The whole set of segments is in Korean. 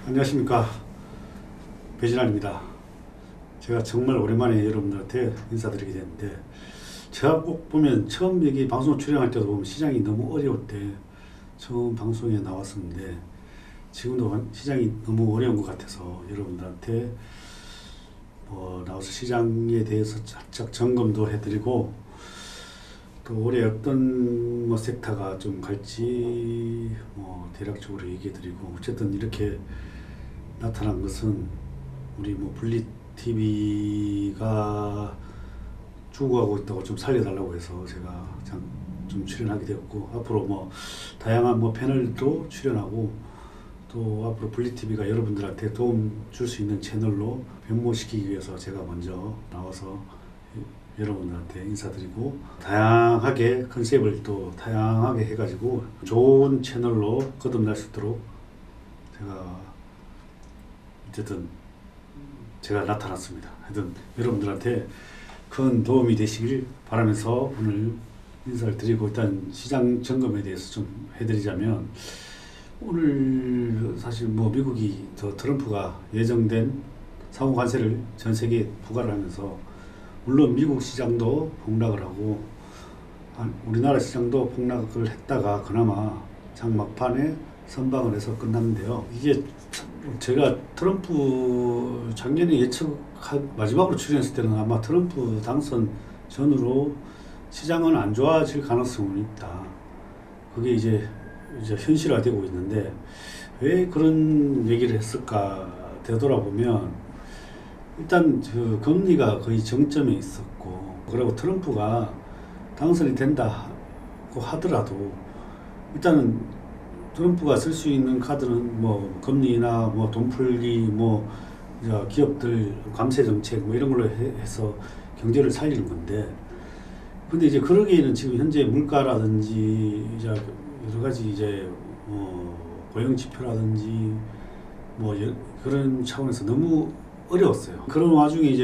안녕하십니까, 배진환입니다. 제가 정말 오랜만에 여러분들한테 인사드리게 됐는데, 제가 꼭 보면 처음 여기 방송 출연할 때도 보면 시장이 너무 어려울 때 처음 방송에 나왔었는데, 지금도 시장이 너무 어려운 것 같아서 여러분들한테 나와서 시장에 대해서 살짝 점검도 해드리고, 또 올해 어떤 섹터가 좀 갈지 대략적으로 얘기해드리고, 어쨌든 이렇게 나타난 것은 우리 분리 TV가 죽어가고 있다고 좀 살려달라고 해서 제가 좀 출연하게 되었고, 앞으로 다양한 패널도 출연하고, 또 앞으로 분리 TV가 여러분들한테 도움 줄 수 있는 채널로 변모시키기 위해서 제가 먼저 나와서 여러분들한테 인사드리고, 다양하게 컨셉을 또 다양하게 해가지고 좋은 채널로 거듭날 수 있도록 제가 나타났습니다. 하여튼 여러분들한테 큰 도움이 되시길 바라면서 오늘 인사를 드리고, 일단 시장 점검에 대해서 좀 해드리자면, 오늘 사실 미국이 트럼프가 예정된 상호 관세를 전 세계에 부과를 하면서, 물론 미국 시장도 폭락을 하고 우리나라 시장도 폭락을 했다가 그나마 장 막판에 선방을 해서 끝났는데요. 이게 제가 트럼프 작년에 마지막으로 출연했을 때는 아마 트럼프 당선 전후로 시장은 안 좋아질 가능성은 있다. 그게 이제 현실화되고 있는데, 왜 그런 얘기를 했을까 되돌아보면, 일단 금리가 거의 정점에 있었고, 그리고 트럼프가 당선이 된다고 하더라도 일단은 트럼프가 쓸 수 있는 카드는 금리나 돈 풀기, 기업들 감세 정책 이런 걸로 해서 경제를 살리는 건데, 근데 이제 그러기에는 지금 현재 물가라든지 여러 가지 고용 지표라든지 그런 차원에서 너무 어려웠어요. 그런 와중에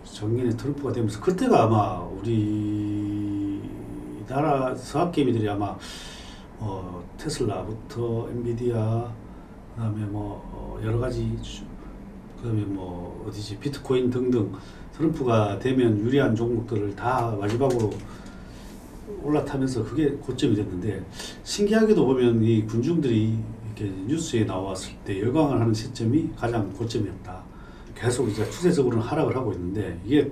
작년에 트럼프가 되면서, 그때가 아마 우리나라 서학개미들이 아마 테슬라부터 엔비디아, 그다음에 여러 가지, 그다음에 비트코인 등등 트럼프가 되면 유리한 종목들을 다 마지막으로 올라타면서 그게 고점이 됐는데, 신기하게도 보면 이 군중들이 이렇게 뉴스에 나왔을 때 열광을 하는 시점이 가장 고점이었다. 계속 추세적으로는 하락을 하고 있는데, 이게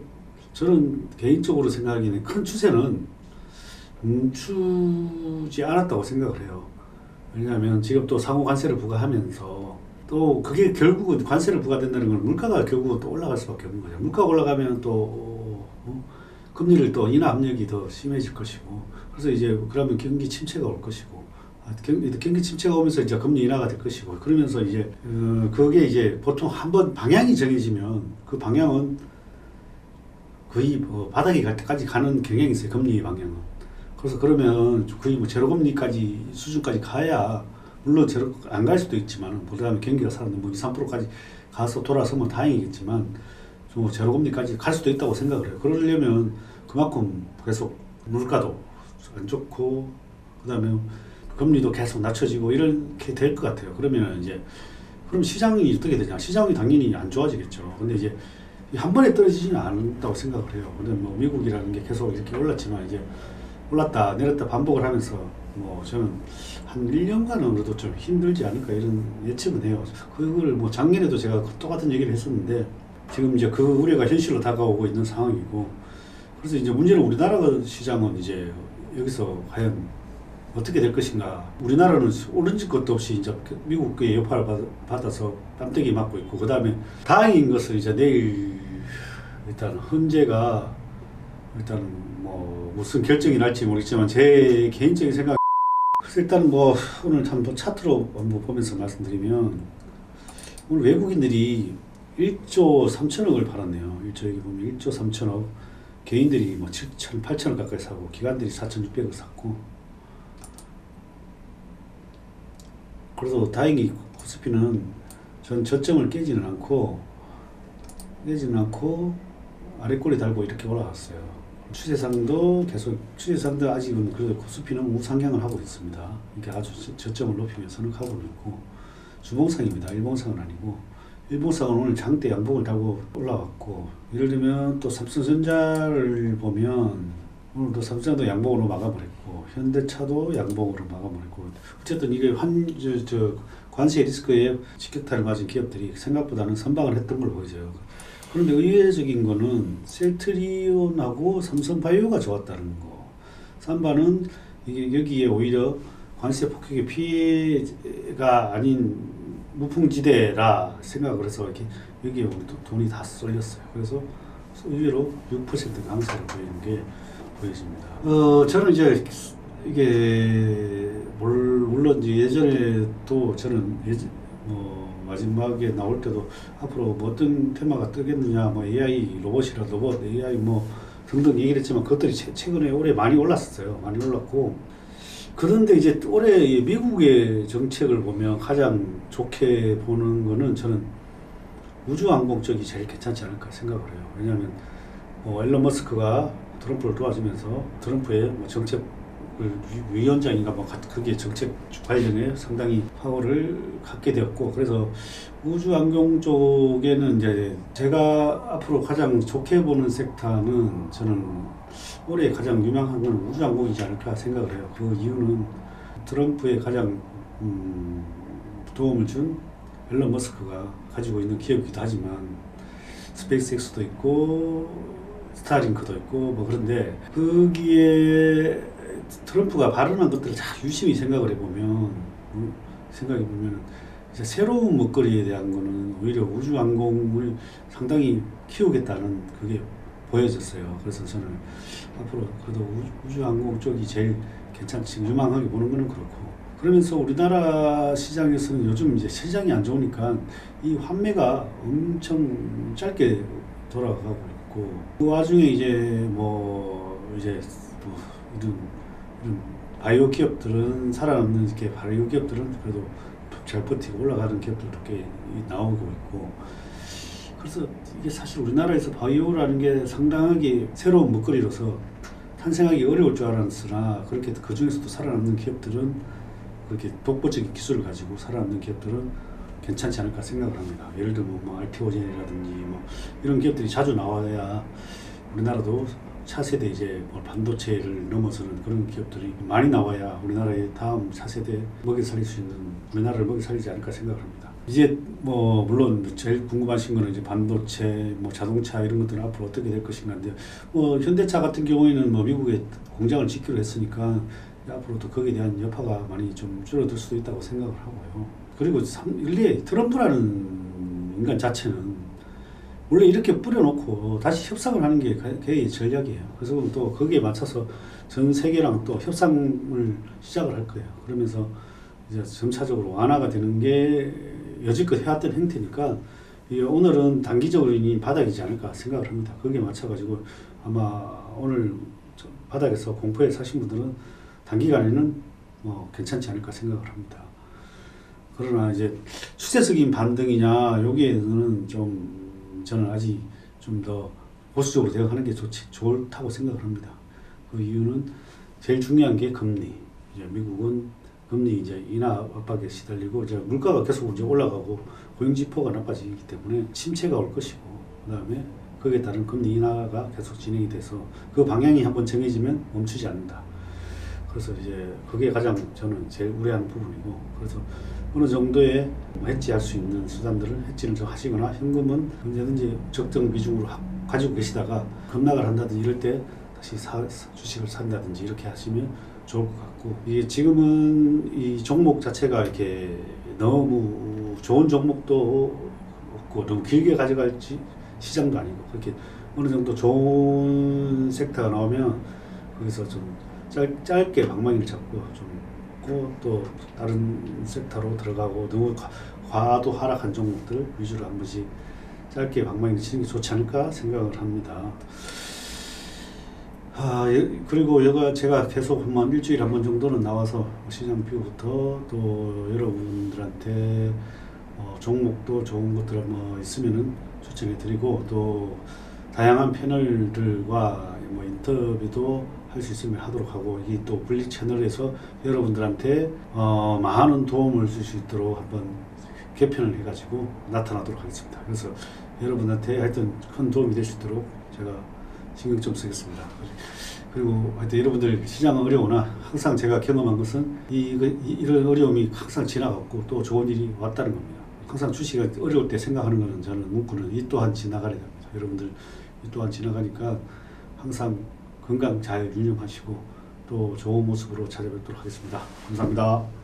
저는 개인적으로 생각하기에는 큰 추세는 멈추지 않았다고 생각을 해요. 왜냐하면 지금 또 상호 관세를 부과하면서, 또 그게 결국은 관세를 부과된다는 건 물가가 결국은 또 올라갈 수밖에 없는 거죠. 물가가 올라가면 또 금리를 또 인하 압력이 더 심해질 것이고, 그래서 그러면 경기 침체가 올 것이고, 경기 침체가 오면서 금리 인하가 될 것이고, 그러면서 그게 보통 한번 방향이 정해지면 그 방향은 거의 바닥에 갈 때까지 가는 경향이 있어요. 금리 방향은. 그래서 그러면 거의 제로금리까지 수준까지 가야, 물론 제로 안 갈 수도 있지만, 그다음에 경기가 살았는데 2, 3%까지 가서 돌아서면 다행이겠지만, 제로금리까지 갈 수도 있다고 생각을 해요. 그러려면 그만큼 계속 물가도 안 좋고, 그다음에 금리도 계속 낮춰지고 이렇게 될 것 같아요. 그럼 시장이 어떻게 되냐? 시장이 당연히 안 좋아지겠죠. 근데 한 번에 떨어지지는 않는다고 생각을 해요. 근데 미국이라는 게 계속 이렇게 올랐지만, 올랐다 내렸다 반복을 하면서 저는 한 1년간은 그래도 좀 힘들지 않을까 이런 예측은 해요. 그걸 작년에도 제가 똑같은 얘기를 했었는데, 지금 그 우려가 현실로 다가오고 있는 상황이고, 그래서 문제는 우리나라 시장은 여기서 과연 어떻게 될 것인가. 우리나라는 오른 것도 없이 미국의 여파를 받아서 땀때기 맞고 있고, 그 다음에 다행인 것은 내일 일단 헌재가 무슨 결정이 날지 모르겠지만, 제 개인적인 생각, 일단 오늘 한번 차트로 한번 보면서 말씀드리면, 오늘 외국인들이 1조 3천억을 팔았네요. 여기 보면 1조 3천억, 개인들이 7천, 8천억 가까이 사고, 기관들이 4,600억 샀고, 그래서 다행히 코스피는 전 저점을 깨지는 않고 아래꼬리 달고 이렇게 올라갔어요. 추세상도 아직은 그래도 코스피는 우상향을 하고 있습니다. 이게 아주 저점을 높이며 선언하고 있고, 주봉상입니다. 일봉상은 아니고 일봉상은 오늘 장대 양봉을 달고 올라왔고 예를 들면 또 삼성전자를 보면 오늘도 삼성도 양봉으로 마감을 했고 현대차도 양봉으로 마감을 했고 어쨌든 이게 관세 리스크에 직격탄을 맞은 기업들이 생각보다는 선방을 했던 걸 보여줘요. 그런데 의외적인 거는 셀트리온하고 삼성바이오가 좋았다는 거. 삼바는 이게 여기에 오히려 관세 폭격의 피해가 아닌 무풍지대라 생각을 해서 이렇게 여기에 돈이 다 쏠렸어요. 그래서 의외로 6% 강세를 보이는 게 보여집니다. 저는 이제 이게 물론 이제 예전에도 저는 마지막에 나올 때도 앞으로 뭐 어떤 테마가 뜨겠느냐, 뭐 AI 로봇이라 로봇, AI 뭐 등등 얘기를 했지만 그것들이 최근에 올해 많이 올랐었어요. 많이 올랐고 그런데 이제 올해 미국의 정책을 보면 가장 좋게 보는 거는 저는 우주항공 쪽이 제일 괜찮지 않을까 생각을 해요. 왜냐하면 앨런 머스크가 트럼프를 도와주면서 트럼프의 뭐 정책 위원장인가 뭐 그게 정책 관련해 상당히 파워를 갖게 되었고 그래서 우주항공 쪽에는 이제 제가 앞으로 가장 좋게 보는 섹터는 저는 올해 가장 유명한 건 우주항공이지 않을까 생각을 해요. 그 이유는 트럼프의 가장 도움을 준 앨런 머스크가 가지고 있는 기업이기도 하지만 스페이스X도 있고 스타링크도 있고 뭐 그런데 거기에 트럼프가 발언한 것들을 잘 유심히 생각해 보면 이제 새로운 먹거리에 대한 거는 오히려 우주항공을 상당히 키우겠다는 그게 보여졌어요. 그래서 저는 앞으로 그래도 우주항공 쪽이 제일 괜찮지 유망하게 보는 거는 그렇고 그러면서 우리나라 시장에서는 요즘 이제 시장이 안 좋으니까 이 환매가 엄청 짧게 돌아가고 있고 그 와중에 이제 이런 바이오 기업들은 살아남는 이렇게 바이오 기업들은 그래도 잘 버티고 올라가는 기업들도 꽤 나오고 있고 그래서 이게 사실 우리나라에서 바이오라는 게 상당하게 새로운 먹거리로서 탄생하기 어려울 줄 알았으나 그렇게 그 중에서도 살아남는 기업들은 그렇게 독보적인 기술을 가지고 살아남는 기업들은 괜찮지 않을까 생각을 합니다. 예를 들면 뭐 알티오젠이라든지 뭐 이런 기업들이 자주 나와야 우리나라도 차세대 이제 반도체를 넘어서는 그런 기업들이 많이 나와야 우리나라의 다음 차세대 먹여 살릴 수 있는 우리나라를 먹여 살리지 않을까 생각을 합니다. 이제 뭐 물론 제일 궁금하신 거는 이제 반도체, 뭐 자동차 이런 것들은 앞으로 어떻게 될 것인가인데 뭐 현대차 같은 경우에는 뭐 미국에 공장을 짓기로 했으니까 앞으로 또 거기에 대한 여파가 많이 좀 줄어들 수도 있다고 생각을 하고요. 그리고 일례 트럼프라는 인간 자체는 원래 이렇게 뿌려놓고 다시 협상을 하는 게 그의 전략이에요. 그래서 또 거기에 맞춰서 전 세계랑 또 협상을 시작을 할 거예요. 그러면서 이제 점차적으로 완화가 되는 게 여지껏 해왔던 행태니까 오늘은 단기적으로 이미 바닥이지 않을까 생각을 합니다. 거기에 맞춰가지고 아마 오늘 바닥에서 공포에 사신 분들은 단기간에는 뭐 괜찮지 않을까 생각을 합니다. 그러나 이제 추세적인 반등이냐 여기에는 좀 저는 아직 좀 더 보수적으로 대응하는 게 좋다고 생각을 합니다. 그 이유는 제일 중요한 게 금리. 이제 미국은 금리 이제 인하 압박에 시달리고 이제 물가가 계속 이제 올라가고 고용지표가 나빠지기 때문에 침체가 올 것이고 그다음에 거기에 따른 금리 인하가 계속 진행이 돼서 그 방향이 한번 정해지면 멈추지 않는다. 그래서 이제 그게 가장 저는 제일 우려하는 부분이고 그래서 어느 정도의 해지할 수 있는 수단들은 해지를 좀 하시거나 현금은 언제든지 적정 비중으로 가지고 계시다가 급락을 한다든지 이럴 때 다시 주식을 산다든지 이렇게 하시면 좋을 것 같고 이게 지금은 이 종목 자체가 이렇게 너무 좋은 종목도 없고 너무 길게 가져갈지 시장도 아니고 그렇게 어느 정도 좋은 섹터가 나오면 거기서 좀 짧게 방망이를 잡고 좀 또 다른 섹터로 들어가고 너무 과도 하락한 종목들 위주로 한 번씩 짧게 방망이를 치는 게 좋지 않을까 생각을 합니다. 그리고 제가 계속 한번 일주일에 한 번 정도는 나와서 시장 뷰부터 또 여러분들한테 종목도 좋은 것들 뭐 있으면은 추천해 드리고 또 다양한 패널들과 뭐 인터뷰도 할 수 있으면 하도록 하고 이 또 분리 채널에서 여러분들한테 많은 도움을 줄 수 있도록 한번 개편을 해가지고 나타나도록 하겠습니다. 그래서 여러분한테 하여튼 큰 도움이 될 수 있도록 제가 신경 좀 쓰겠습니다. 그리고 하여튼 여러분들 시장은 어려우나 항상 제가 경험한 것은 이런 어려움이 항상 지나갔고 또 좋은 일이 왔다는 겁니다. 항상 주식이 어려울 때 생각하는 것은 저는 문구는 이 또한 지나가야 됩니다. 여러분들 이 또한 지나가니까 항상 건강 잘 유념하시고 또 좋은 모습으로 찾아뵙도록 하겠습니다. 감사합니다.